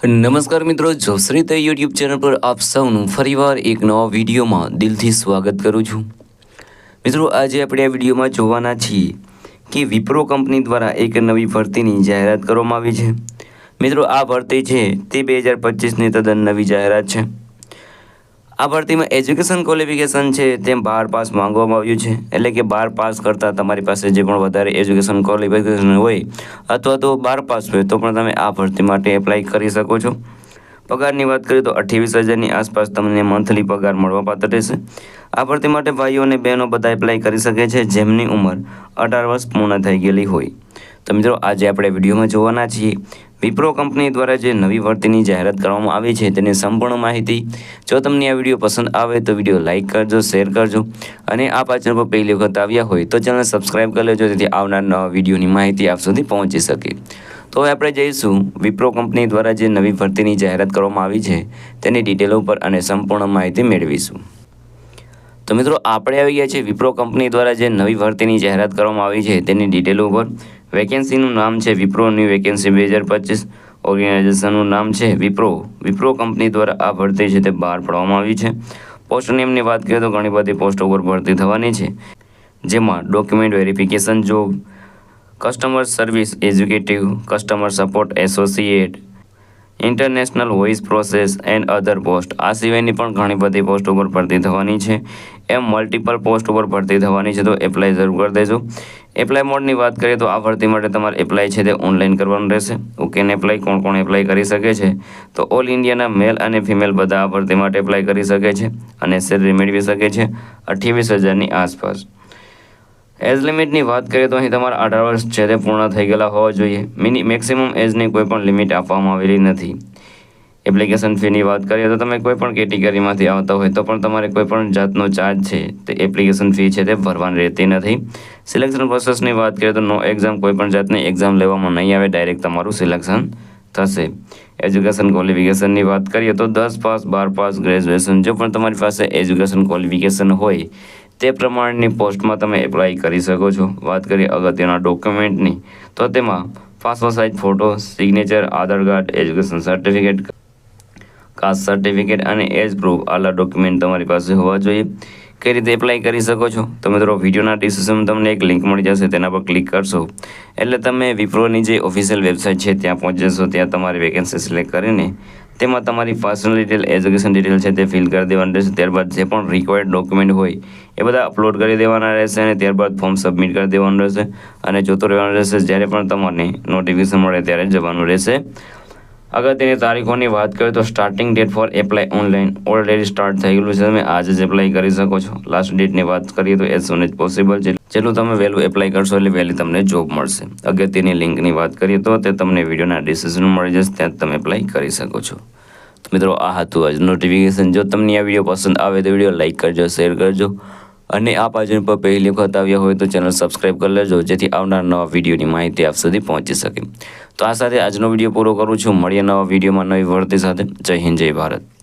નમસ્કાર મિત્રો, જોશ્રી તે યુટ્યુબ ચેનલ પર આપ સૌનું ફરીવાર એક નવા વિડીયોમાં દિલથી સ્વાગત કરું છું। મિત્રો, આજે આપણે આ વિડીયોમાં જોવાના છીએ કે વિપ્રો કંપની દ્વારા એક નવી ભરતીની જાહેરાત કરવામાં આવી છે। મિત્રો, આ ભરતી છે તે 2025ની તદ્દન નવી જાહેરાત છે। આ ભરતીમાં એજ્યુકેશન ક્વોલિફિકેશન છે તેમ 12 પાસ માંગવામાં આવ્યું છે, એટલે કે 12 પાસ કરતાં તમારી પાસે જે પણ વધારે એજ્યુકેશન ક્વોલિફિકેશન હોય અથવા તો 12 પાસ હોય તો પણ તમે આ ભરતી માટે એપ્લાય કરી શકો છો। પગારની વાત કરીએ તો 28,000ની આસપાસ તમને મંથલી પગાર મળવાપાત્ર રહેશે। આ ભરતી માટે ભાઈઓ અને બહેનો બધા એપ્લાય કરી શકે છે જેમની ઉંમર 18 વર્ષ પૂર્ણ થઈ ગયેલી હોય। તો મિત્રો, આજે આપણે વિડીયોમાં જોવાના છીએ વિપ્રો કંપની દ્વારા જે નવી ભરતીની જાહેરાત કરવામાં આવી છે તેની સંપૂર્ણ માહિતી। જો તમને આ વિડીયો પસંદ આવે તો વિડીયો લાઇક કરજો, શેર કરજો અને આપ આ ચેનલ પર પહેલી વખત આવ્યા હોય તો ચેનલ સબસ્ક્રાઈબ કરી લેજો, જેથી આવનાર નવા વિડીયોની માહિતી આપ સુધી પહોંચી શકે। તો હવે આપણે જઈશું વિપ્રો કંપની દ્વારા જે નવી ભરતીની જાહેરાત કરવામાં આવી છે તેની ડિટેલો ઉપર અને સંપૂર્ણ માહિતી મેળવીશું। તો મિત્રો, આપણે આવી ગયા છીએ વિપ્રો કંપની દ્વારા જે નવી ભરતીની જાહેરાત કરવામાં આવી છે તેની ડિટેલો ઉપર। વેકેન્સીનું નામ છે વિપ્રો ન્યૂ વેકેન્સી 2025। ઓર્ગેનાઇઝેશનનું નામ છે વિપ્રો કંપની દ્વારા આ ભરતી છે તે બહાર પાડવામાં આવી છે। પોસ્ટ નેમની વાત કરીએ તો ઘણી બધી પોસ્ટો ઉપર ભરતી થવાની છે, જેમાં document verification job, customer service executive, customer support associate, international voice process and other post, આ સિવાયની પણ ઘણી બધી પોસ્ટ ઉપર ભરતી થવાની છે। એમ મલ્ટિપલ પોસ્ટ ઉપર ભરતી થવાની છે, તો એપ્લાય જરૂર કરી દેજો। એપ્લાય મોડની વાત કરીએ તો આ ભરતી માટે તમારે એપ્લાય છે તે ઓનલાઈન કરવાનું રહેશે। ઓકે, ને એપ્લાય કોણ એપ્લાય કરી શકે છે તો ઓલ ઇન્ડિયાના મેલ અને ફિમેલ બધા આ ભરતી માટે એપ્લાય કરી શકે છે અને સેલરી મેળવી શકે છે 28,000ની આસપાસ। એજ લિમિટની વાત કરીએ તો અહીં તમારા 18 વર્ષ છે તે પૂર્ણ થઈ ગયેલા હોવા જોઈએ। મેક્સિમમ એજની કોઈ પણ લિમિટ આપવામાં આવેલી નથી। એપ્લિકેશન ફીની વાત કરીએ તો તમે કોઈ પણ કેટેગરીમાંથી આવતા હોય તો પણ તમારે કોઈ પણ જાતનો ચાર્જ છે તે એપ્લિકેશન ફી છે તે ભરવાની રહેતી નથી। સિલેક્શન પ્રોસેસની વાત કરીએ તો નો એક્ઝામ, કોઈ પણ જાતની એક્ઝામ લેવામાં નહીં આવે, ડાયરેક્ટ તમારું સિલેક્શન થશે। એજ્યુકેશન ક્વોલિફિકેશનની વાત કરીએ તો 10 પાસ, 12 પાસ, ગ્રેજ્યુએશન, જો પણ તમારી પાસે એજ્યુકેશન ક્વોલિફિકેશન હોય તે પ્રમાણેની પોસ્ટમાં તમે એપ્લાય કરી શકો છો। વાત કરીએ અગત્યના ડોક્યુમેન્ટની તો તેમાં passport size photo, signature, Aadhaar card, education certificate, caste certificate અને એજ પ્રૂફ, આલા ડોક્યુમેન્ટ તમારી પાસે હોવા જોઈએ। કઈ રીતે એપ્લાય કરી શકો છો તો મિત્રો, વિડીયોના ડિસ્ક્રિપ્શનમાં તમને એક લિંક મળી જશે, તેના પર ક્લિક કરશો એટલે તમે વિપ્રોની જે ઓફિશિયલ વેબસાઇટ છે ત્યાં પહોંચી જશો। ત્યાં તમારી વેકેન્સી સિલેક્ટ કરીને તેમાં તમારી પર્સનલ ડિટેલ, એજ્યુકેશન ડિટેલ છે તે ફિલ કરી દેવાની રહેશે। ત્યારબાદ જે પણ રિક્વાયર્ડ ડોક્યુમેન્ટ હોય એ બધા અપલોડ કરી દેવાના રહેશે અને ત્યારબાદ ફોર્મ સબમિટ કરી દેવાનું રહેશે અને જોતું રહેવાનું રહેશે। જ્યારે પણ તમને નોટિફિકેશન મળે ત્યારે જવાનું રહેશે। અગત્યની તારીખોની વાત કરીએ તો starting date four apply online already start થઈ ગયેલું છે, તમે આજે જ એપ્લાય કરી શકો છો। લાસ્ટ ડેટની વાત કરીએ તો એઝ સૂન એઝ પોસિબલ, જેટલું તમે વહેલું એપ્લાય કરશો એટલે વહેલી તમને જોબ મળશે। અગત્યની લિંકની વાત કરીએ તો તે તમને વિડીયોના ડિસ્ક્રિપ્શનમાં મળી જશે, ત્યાં તમે એપ્લાય કરી શકો છો। તો મિત્રો, આ હતું આજ નોટિફિકેશન। જો તમને આ વિડીયો પસંદ આવે તો વિડીયો લાઇક કરજો, શેર કરજો અને આપ આ ચેનલ પર પહેલી વખત આવ્યા હોય તો ચેનલ સબસ્ક્રાઈબ કરી લેજો, જેથી આવનાર નવા વિડીયોની માહિતી આપ સુધી પહોંચી શકે। તો આ સાથે આજનો વિડીયો પૂરો કરું છું। મળીએ નવા વિડીયોમાં નવી ભરતી સાથે। જય હિન્દ, જય ભારત।